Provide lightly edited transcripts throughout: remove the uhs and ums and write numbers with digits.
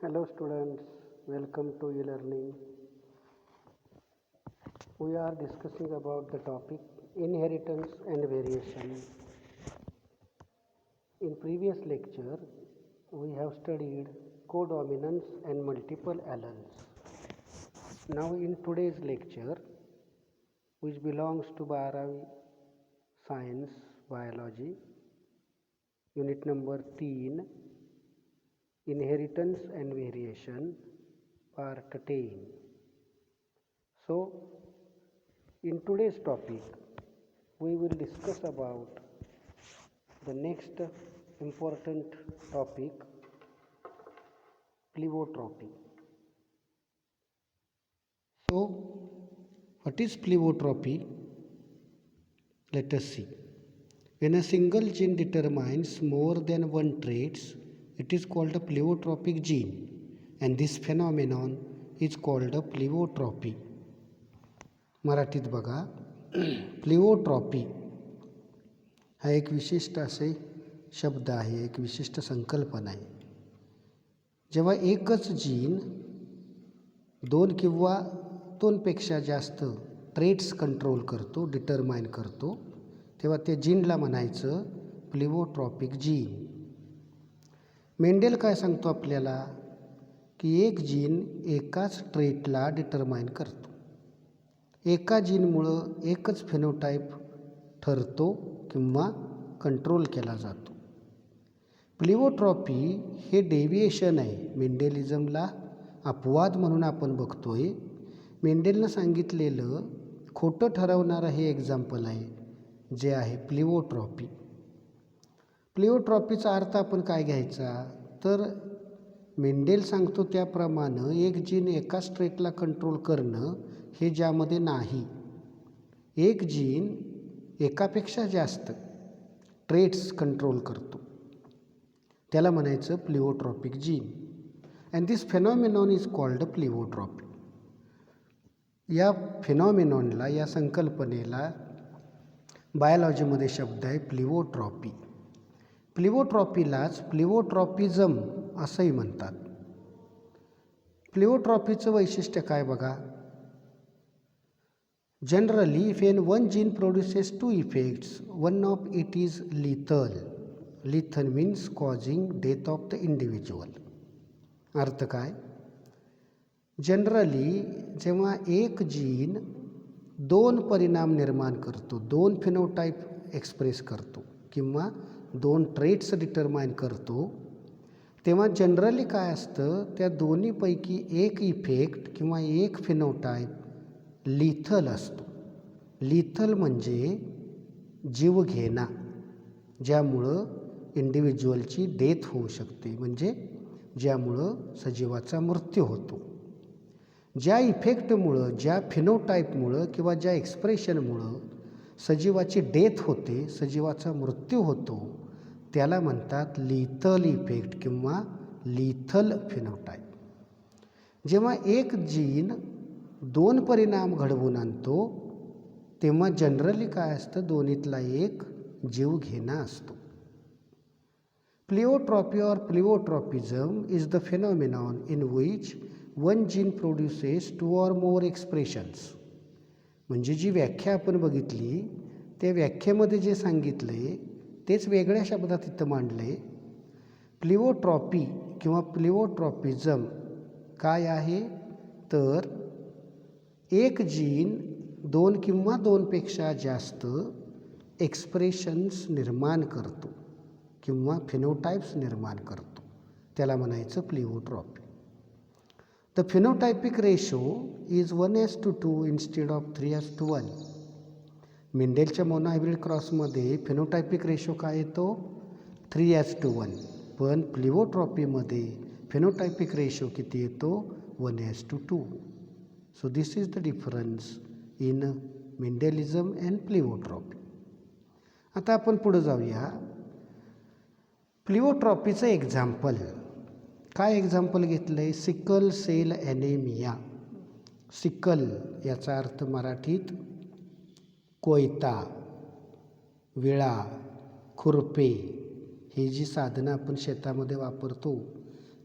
Hello students, welcome to e-learning. We are discussing about the topic inheritance and variation. In previous lecture, we have studied codominance and multiple alleles. Now in today's lecture, which belongs to Baravi Science Biology, unit number 3, inheritance and variation, part 10. So, in today's topic, we will discuss about the next important topic, pleiotropy. So, what is pleiotropy? Let us see. When a single gene determines more than one traits, it is called a pleiotropic gene, and this phenomenon is called a pleiotropy. मराठीत बघा, प्लिओट्रॉपी हा एक विशिष्ट असे शब्द आहे, एक विशिष्ट संकल्पना आहे. जेव्हा एकच जीन दोन किंवा दोनपेक्षा जास्त ट्रेट्स कंट्रोल करतो, डिटरमाइन करतो, तेव्हा त्या जीनला म्हणायचं प्लिओट्रॉपिक जीन. मेंडेल काय सांगतो आपल्याला की एक जीन एकाच ट्रेटला डिटरमाइन करतो. एका जीनमुळं एकच फेनोटाईप ठरतो किंवा कंट्रोल केला जातो. प्लिओट्रॉपी हे डेव्हिएशन आहे. मेंडेलिझमला अपवाद म्हणून आपण बघतोय. मेंडेलनं सांगितलेलं खोटं ठरवणारं हे एक्झाम्पल आहे, जे आहे प्लिओट्रॉपी. प्लिओट्रॉपीचा अर्थ आपण काय घ्यायचा, तर मेंडेल सांगतो त्याप्रमाणे एक जीन एका स्ट्रेटला कंट्रोल करणं हे ज्यामध्ये नाही. एक जीन एकापेक्षा जास्त ट्रेट्स कंट्रोल करतो, त्याला म्हणायचं pleiotropic gene. And this phenomenon is called pleiotropy. या फेनॉमिनॉनला, या संकल्पनेला बायोलॉजीमध्ये शब्द आहे प्लिओट्रॉपी. प्लिओट्रॉपीलाच प्लिओट्रॉपिझम असंही म्हणतात. प्लिओट्रॉपीचं वैशिष्ट्य काय बघा. Generally, if one gene produces two effects, one of it is lethal. Lethal means causing death of the individual. अर्थ काय. जनरली जेव्हा एक जीन दोन परिणाम निर्माण करतो, दोन फिनोटाईप एक्सप्रेस करतो किंवा दोन ट्रेट्स डिटरमाइन करतो, तेव्हा जनरली काय असतं, त्या दोन्हीपैकी एक इफेक्ट किंवा एक फिनोटाईप लिथल असतो. लिथल म्हणजे जीवघेणा, ज्यामुळं इंडिव्हिज्युअलची डेथ होऊ शकते, म्हणजे ज्यामुळं सजीवाचा मृत्यू होतो. ज्या इफेक्टमुळं, ज्या फिनोटाईपमुळं किंवा ज्या एक्सप्रेशनमुळं सजीवाची डेथ होते, सजीवाचा मृत्यू होतो, त्याला म्हणतात लिथल इफेक्ट किंवा लिथल फिनोटाईप. जेव्हा एक जीन दोन परिणाम घडवून आणतो, तेव्हा जनरली काय असतं, दोन्हीतला एक जीवघेणा असतो. Pleiotropy or pleiotropism is the phenomenon in which one gene produces two or more expressions. म्हणजे जी व्याख्या आपण बघितली, त्या व्याख्येमध्ये जे सांगितले तेच वेगळ्या शब्दात इथं मांडले. प्लिओट्रॉपी किंवा प्लिओट्रॉपिझम काय आहे, तर एक जीन दोन किंवा दोनपेक्षा जास्त एक्सप्रेशन्स निर्माण करतो किंवा फिनोटाईप्स निर्माण करतो, त्याला म्हणायचं pleiotropy. The phenotypic ratio is 1:2 instead of 3:1. मेंडेलच्या मोनोहायब्रिड क्रॉसमध्ये फिनोटायपिक रेशो काय येतो, 3:1. पण प्लिओट्रॉपीमध्ये फिनोटायपिक रेशो किती येतो, 1:2. So this is the difference in Mendelism and pleiotropy. आता आपण पुढे जाऊया. प्लिओट्रॉपीचं एक्झाम्पल काय, एक्झाम्पल घेतलं आहे, सिकल सेल ॲनेमिया. सिकल याचा अर्थ मराठीत कोयता, विळा, खुरपे, ही जी साधनं आपण शेतामध्ये वापरतो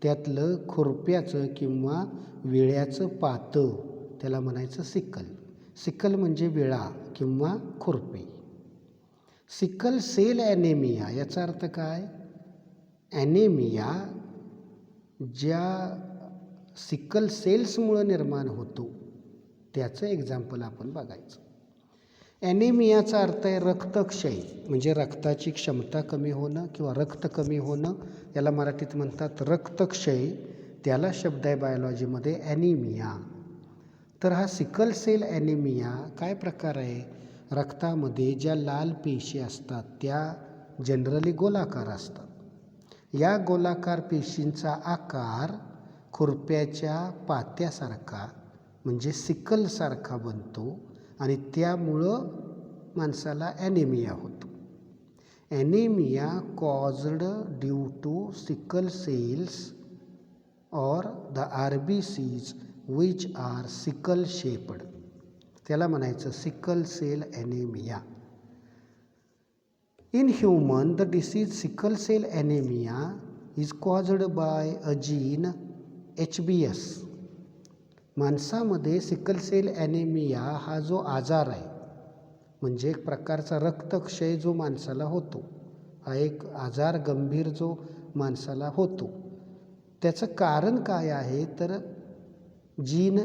त्यातलं खुरप्याचं किंवा विळ्याचं पातं त्याला म्हणायचं सिकल. सिकल म्हणजे विळा किंवा खुरपे. सिकल सेल ॲनेमिया याचा अर्थ काय? ॲनेमिया ज्या सिकल सेल्समुळं निर्माण होतो त्याचं एक्झाम्पल आपण बघायचं. ॲनेमियाचा अर्थ आहे रक्तक्षय, म्हणजे रक्ताची क्षमता कमी होणं किंवा रक्त कमी होणं, याला मराठीत म्हणतात रक्तक्षय. त्याला शब्द आहे बायोलॉजीमध्ये ॲनिमिया. तर हा सिकल सेल ॲनिमिया काय प्रकार आहे? रक्तामध्ये ज्या लाल पेशी असतात त्या जनरली गोलाकार असतात. या गोलाकार पेशींचा आकार खुरप्याच्या पात्यासारखा म्हणजे सिकलसारखा बनतो आणि त्यामुळं माणसाला ॲनेमिया होतो. Anaemia caused due to sickle cells or the RBCs which are sickle shaped. त्याला म्हणायचं sickle cell anaemia. In human, the disease sickle cell anemia is caused by a gene HBS. माणसामध्ये सिकल सेल ॲनेमिया हा जो आजार आहे, म्हणजे एक प्रकारचा रक्तक्षय जो माणसाला होतो, हा एक आजार गंभीर जो माणसाला होतो, त्याचं कारण काय आहे तर जीन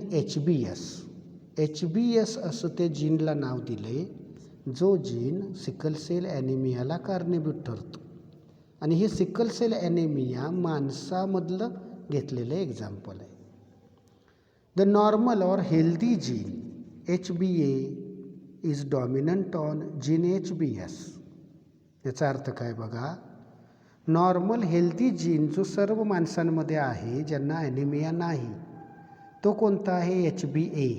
HBS असं ते जीनला नाव दिले, जो जीन सिकल सेल ॲनेमियाला कारणीभूत ठरतो. आणि हे सिकल सेल ॲनेमिया माणसामधलं घेतलेलं एक्झाम्पल आहे. The normal or healthy gene HBA is dominant on gene HBS. याचा अर्थ काय बघा? नॉर्मल हेल्दी जीन जो सर्व माणसांमध्ये आहे ज्यांना ॲनेमिया नाही, तो कोणता आहे? HBA.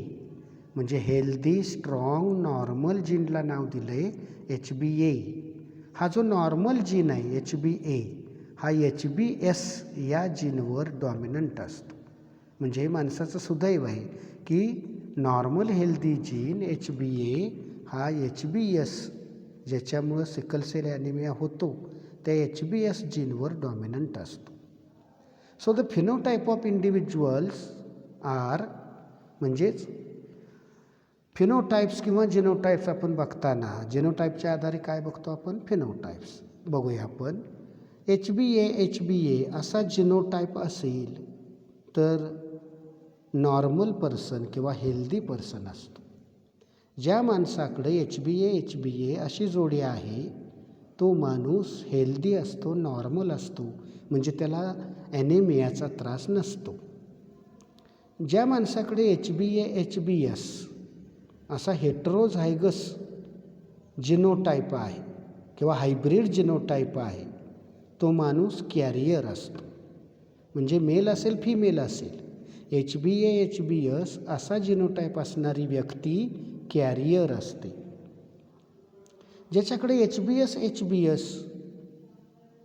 म्हणजे हेल्दी स्ट्रॉंग नॉर्मल जीनला नाव दिलं आहे HBA. हा जो नॉर्मल जीन आहे HBA हा HBS या जीनवर डॉमिनंट असतो. म्हणजे हे माणसाचं सुदैव आहे की नॉर्मल हेल्दी जीन HBA हा HBS ज्याच्यामुळं सिकल सेल ॲनेमिया होतो त्या HBS जीनवर डॉमिनंट असतो. So the phenotype of individuals are, म्हणजेच फिनोटाईप्स किंवा जिनोटाईप्स आपण बघताना जिनोटाईपच्या आधारे काय बघतो आपण? फिनोटाईप्स बघूया आपण. HBA असा जिनोटाईप असेल तर नॉर्मल पर्सन किंवा हेल्दी पर्सन असतो. ज्या माणसाकडे HBA अशी जोडी आहे तो माणूस हेल्दी असतो, नॉर्मल असतो, म्हणजे त्याला ॲनेमियाचा त्रास नसतो. ज्या माणसाकडे HBS असा हेटेरोझायगस जिनोटाईप आहे किंवा हायब्रिड जिनोटाईप आहे तो माणूस कॅरियर असतो. म्हणजे मेल असेल फिमेल असेल, HBS असा जिनोटाईप असणारी व्यक्ती कॅरियर असते. ज्याच्याकडे HBS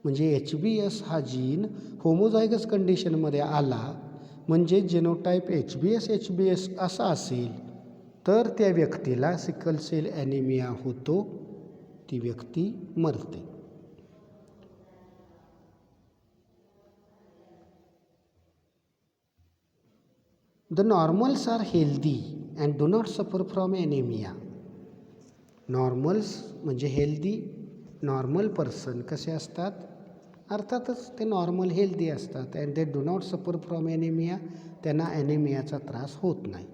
म्हणजे HBS हा जीन होमोझायगस कंडिशनमध्ये आला, म्हणजे जिनोटाईप HBS असा असेल तर त्या व्यक्तीला सिकल सेल ॲनेमिया होतो, ती व्यक्ती मरते. The normals are healthy and do not suffer from anaemia. Normals म्हणजे हेल्दी, नॉर्मल पर्सन कसे असतात? अर्थातच ते नॉर्मल हेल्दी असतात and they do not suffer from anaemia. त्यांना ॲनेमियाचा त्रास होत नाही.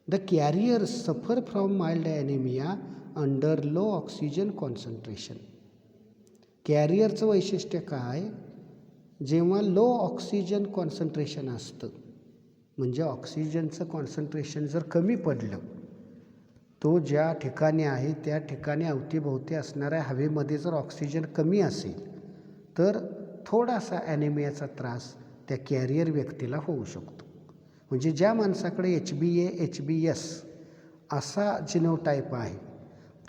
The carriers suffer from mild anaemia under low oxygen concentration. कॅरियरचं वैशिष्ट्य काय? जेव्हा लो ऑक्सिजन कॉन्सन्ट्रेशन असतं, म्हणजे ऑक्सिजनचं कॉन्सन्ट्रेशन जर कमी पडलं, तो ज्या ठिकाणी आहे त्या ठिकाणी अवतीभोवती असणाऱ्या हवेमध्ये जर ऑक्सिजन कमी असेल तर थोडासा ॲनेमियाचा त्रास त्या कॅरियर व्यक्तीला होऊ शकतो. म्हणजे ज्या माणसाकडे HBS असा जिनोटाईप आहे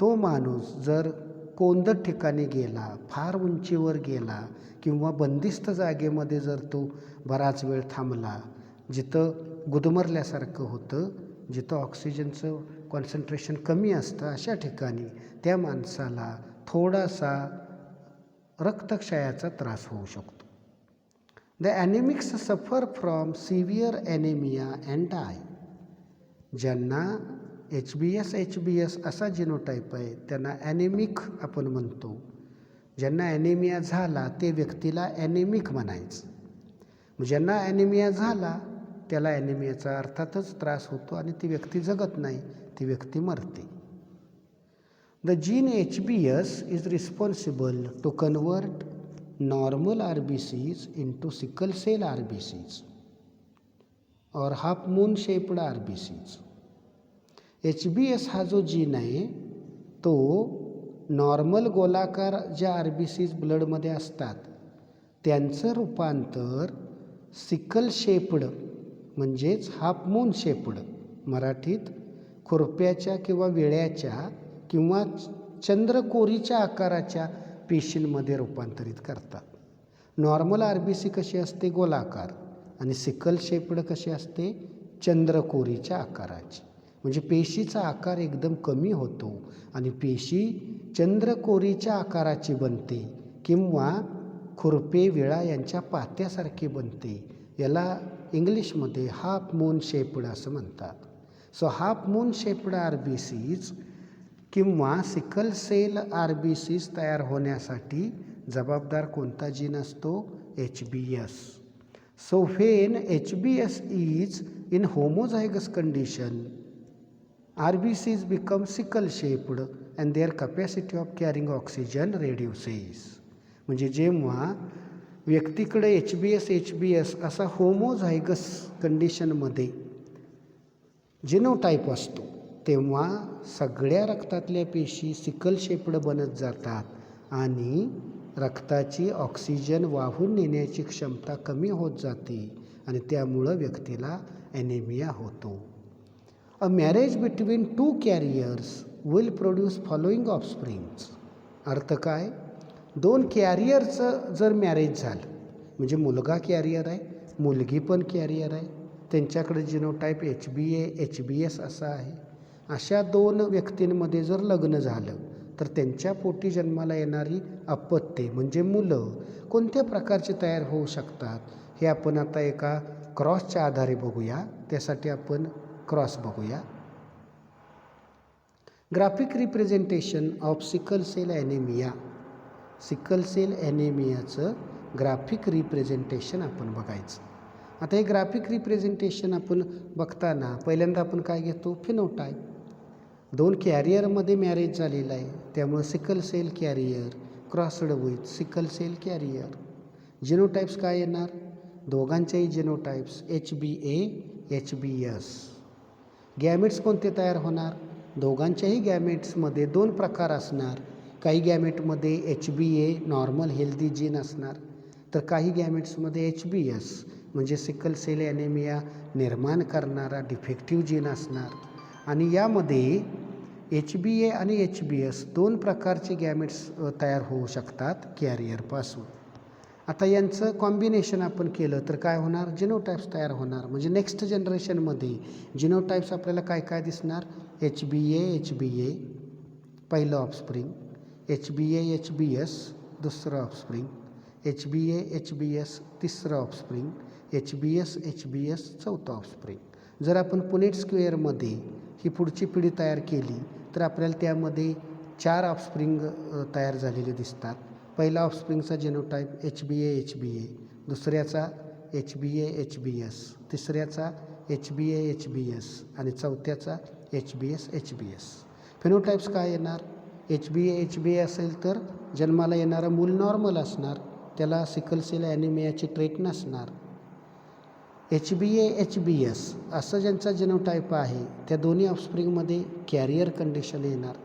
तो माणूस जर कोंदट ठिकाणी गेला, फार उंचीवर गेला किंवा बंदिस्त जागेमध्ये जर तो बराच वेळ थांबला, जिथं गुदमरल्यासारखं होतं, जिथं ऑक्सिजनचं कॉन्सन्ट्रेशन कमी असतं, अशा ठिकाणी त्या माणसाला थोडासा रक्तक्षयाचा त्रास होऊ शकतो. The anaemics suffer from severe anaemia and die. ज्यांना एच बी एस असा जिनोटाईप आहे त्यांना ॲनेमिक आपण म्हणतो. ज्यांना ॲनेमिया झाला ते व्यक्तीला ॲनेमिक म्हणायचं. ज्यांना ॲनेमिया झाला त्याला ॲनेमियाचा अर्थातच त्रास होतो आणि ती व्यक्ती जगत नाही, ती व्यक्ती मरते. The gene HbS is responsible to convert normal RBCs into sickle cell RBCs और half moon shaped RBCs. HbS हा जो जीन आहे तो नॉर्मल गोलाकार ज्या RBCs ब्लडमध्ये असतात त्यांचं रूपांतर सिकल शेप्ड म्हणजेच हाफ मून शेप्ड, मराठीत खुरप्याच्या किंवा वेळ्याच्या किंवा चंद्रकोरीच्या आकाराच्या पेशींमध्ये रूपांतरित करतात. नॉर्मल RBC कशी असते? गोलाकार. आणि सिकल शेप्ड कशी असते? चंद्रकोरीच्या आकाराची. म्हणजे पेशीचा आकार एकदम कमी होतो आणि पेशी चंद्रकोरीच्या आकाराची बनते किंवा खुरपे विळा यांच्या पात्यासारखी बनते. याला इंग्लिशमध्ये हाफ मून शेप्ड असं म्हणतात. So half moon shaped RBCs किंवा सिकल सेल RBCs तयार होण्यासाठी जबाबदार कोणता जीन असतो? HbS. So when HbS is in homozygous condition RBCs become sickle shaped and their capacity of carrying oxygen reduces. म्हणजे जेव्हा व्यक्तीकडे HbS असा होमोझायगस कंडिशनमध्ये जिनोटाईप असतो तेव्हा सगळ्या रक्तातल्या पेशी सिकल शेप्ड बनत जातात आणि रक्ताची ऑक्सिजन वाहून नेण्याची क्षमता कमी होत जाते आणि त्यामुळं व्यक्तीला ॲनेमिया होतो. A marriage between 2 carriers will produce following offsprings. अर्थ काय? 2 कॅरियरचं जर मॅरेज झालं म्हणजे मुलगा कॅरियर आहे, मुलगी पण कॅरियर आहे, त्यांच्याकडे जिनोटाईप HbS असा आहे. अशा 2 व्यक्तींमध्ये जर लग्न झालं तर त्यांच्या पोटी जन्माला येणारी अपत्ये म्हणजे मुलं कोणत्या प्रकारचे तयार होऊ शकतात हे आपण आता एका क्रॉसच्या आधारे बघूया. त्यासाठी आपण क्रॉस बघूया. Graphic representation of sickle cell anaemia. Sickle cell ॲनेमियाचं ग्राफिक रिप्रेझेंटेशन आपण बघायचं. आता हे ग्राफिक रिप्रेझेंटेशन आपण बघताना पहिल्यांदा आपण काय घेतो? फिनोटाईप. 2 कॅरियरमध्ये मॅरेज झालेलं आहे त्यामुळे sickle cell carrier crossed with sickle cell carrier. Genotypes काय येणार? दोघांच्याही जिनोटाईप्स HbA HbS. गॅमेट्स कोणते तयार होणार? दोघांच्याही गॅमेट्समध्ये 2 प्रकार असणार. काही गॅमेटमध्ये HbA नॉर्मल हेल्दी जीन असणार तर काही गॅमेट्समध्ये HbS म्हणजे सिकल सेल ॲनेमिया निर्माण करणारा डिफेक्टिव्ह जीन असणार. आणि यामध्ये HbA आणि HbS 2 प्रकारचे गॅमेट्स तयार होऊ शकतात कॅरियरपासून. आता यांचं कॉम्बिनेशन आपण केलं तर काय होणार? जिनोटाईप्स तयार होणार. म्हणजे नेक्स्ट जनरेशनमध्ये जिनोटाईप्स आपल्याला काय काय दिसणार? HbA HbA पहिलं ऑफस्प्रिंग, HbA HbS दुसरं ऑफस्प्रिंग, HbA HbS तिसरं ऑफस्प्रिंग, HbS HbS चौथं ऑफस्प्रिंग. जर आपण पुनेट स्क्वेअरमध्ये ही पुढची पिढी तयार केली तर आपल्याला त्यामध्ये 4 ऑफस्प्रिंग तयार झालेले दिसतात. पहिला ऑफस्प्रिंगचा जिनोटाईप HbA HbA, दुसऱ्याचा HbA HbS, तिसऱ्याचा HbA HbS आणि चौथ्याचा HbS HbS. फिनोटाईप्स काय येणार? HbA HbA असेल तर जन्माला येणारं मूल नॉर्मल असणार, त्याला सिकल सेल ॲनेमियाची ट्रेट नसणार. HbA HbS असं ज्यांचा जिनोटाईप आहे त्या दोन्ही ऑफस्प्रिंगमध्ये कॅरियर कंडिशन येणार.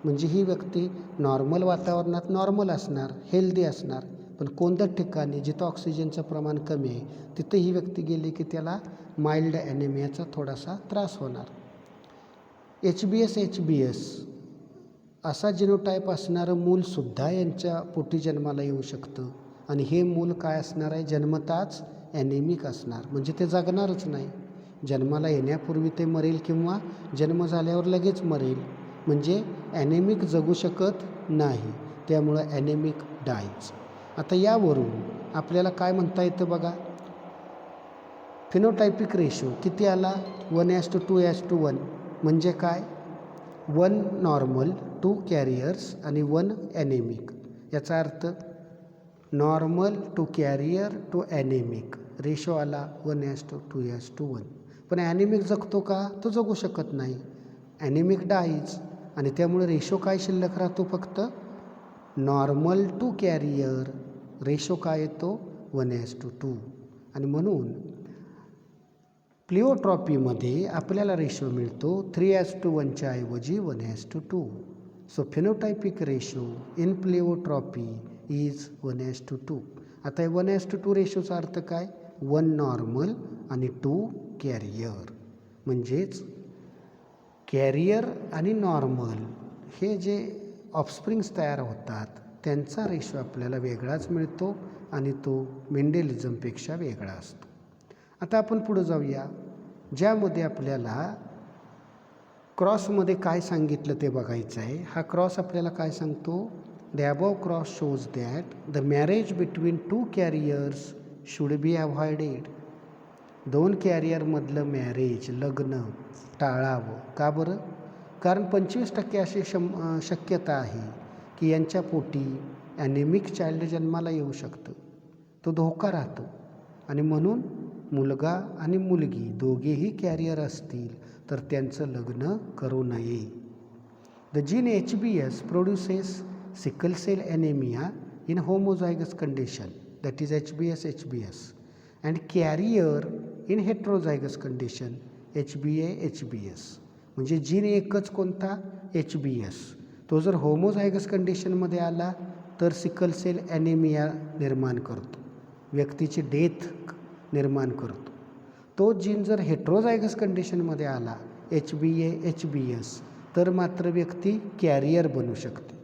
म्हणजे ही व्यक्ती नॉर्मल वातावरणात नॉर्मल असणार, हेल्दी असणार, पण कोणत्या ठिकाणी जिथं ऑक्सिजनचं प्रमाण कमी आहे तिथे ही व्यक्ती गेली की त्याला माइल्ड ॲनेमियाचा थोडासा त्रास होणार. HbS HbS असा जिनोटाईप असणारं मूलसुद्धा यांच्या पोटी जन्माला येऊ शकतं आणि हे मूल काय असणार आहे? जन्मताच ॲनेमिक असणार. म्हणजे ते जगणारच नाही. जन्माला येण्यापूर्वी ते मरेल किंवा जन्म झाल्यावर लगेच मरेल. म्हणजे ॲनेमिक जगू शकत नाही, त्यामुळं ॲनेमिक डायज. आता यावरून आपल्याला काय म्हणता येतं बघा? फिनोटायपिक रेशो किती आला 1:2:1 म्हणजे काय 1 नॉर्मल 2 कॅरियर्स आणि 1 ॲनेमिक. याचा अर्थ normal two carrier two anaemic ratio आला 1:2:1. पण ॲनेमिक जगतो का तो जगू शकत नाही. ॲनेमिक डाईज आणि त्यामुळे रेशो काय शिल्लक राहतो फक्त नॉर्मल टू कॅरियर रेशो काय येतो 1:2. आणि म्हणून प्लिओट्रॉपीमध्ये आपल्याला रेशो मिळतो 3:1च्या ऐवजी 1:2. So phenotypic ratio in pleiotropy is 1:2. आता हे 1:2 रेशोचा अर्थ काय 1 नॉर्मल आणि 2 कॅरियर. म्हणजेच कॅरियर आणि नॉर्मल हे जे ऑफस्प्रिंग्स तयार होतात त्यांचा रेशो आपल्याला वेगळाच मिळतो आणि तो मेंडेलिझमपेक्षा वेगळा असतो. आता आपण पुढं जाऊया ज्यामध्ये आपल्याला क्रॉसमध्ये काय सांगितलं ते बघायचं आहे. हा क्रॉस आपल्याला काय सांगतो the above cross shows that the marriage between 2 carriers should be avoided. 2 कॅरियरमधलं मॅरेज लग्न टाळावं. का बरं? कारण 25% अशी शक्यता आहे की यांच्या पोटी ॲनेमिक चाइल्ड जन्माला येऊ शकतं. तो धोका राहतो आणि म्हणून मुलगा आणि मुलगी दोघेही कॅरियर असतील तर त्यांचं लग्न करू नये. The gene HBS produces sickle cell anaemia in homozygous condition that is HBS and carrier in heterozygous condition HBS. म्हणजे जीन एकच कोणता HBS. तो जर होमोझायगस कंडिशनमध्ये आला तर सिकल सेल ॲनेमिया निर्माण करतो, व्यक्तीची डेथ निर्माण करतो. तो जीन जर हेट्रोझायगस कंडिशनमध्ये आला HBS तर मात्र व्यक्ती कॅरियर बनू शकते.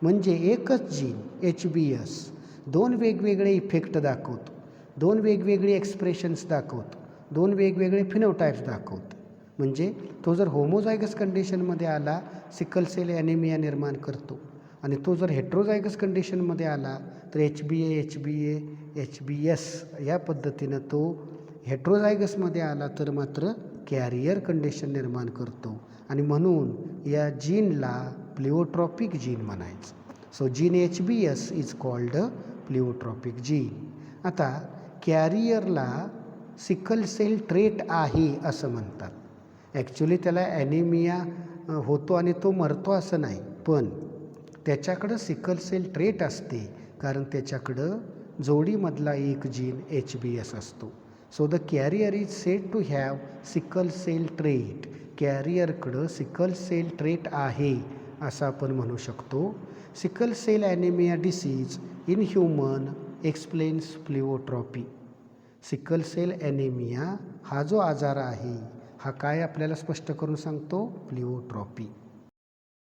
म्हणजे एकच जीन HBS 2 वेगवेगळे इफेक्ट दाखवतो, 2 वेगवेगळे एक्सप्रेशन्स दाखवतो, 2 वेगवेगळे फिनोटाइप्स दाखवतो. म्हणजे तो जर होमोझायगस कंडिशनमध्ये आला सिकल सेल ॲनेमिया निर्माण करतो आणि तो जर हेट्रोझायगस कंडिशनमध्ये आला तर HBS या पद्धतीनं तो हेट्रोझायगसमध्ये आला तर मात्र कॅरियर कंडिशन निर्माण करतो आणि म्हणून या जीनला प्लिओट्रॉपिक जीन म्हणायचं. So gene HBS is called pleiotropic gene. आता कॅरियरला सिकल सेल ट्रेट आहे असं म्हणतात. ॲक्च्युली त्याला ॲनेमिया होतो आणि तो मरतो असं नाही, पण त्याच्याकडं सिकल सेल ट्रेट असते कारण त्याच्याकडं जोडीमधला एक जीन HBS असतो. So the carrier is said to have sickle cell trait. कॅरियरकडं सिकल सेल ट्रेट आहे असं आपण म्हणू शकतो. Sickle cell anaemia disease in human explains pleiotropy. Sickle cell anaemia हा जो आजार आहे हा काय आपल्याला स्पष्ट करून सांगतो प्लिओट्रॉपी.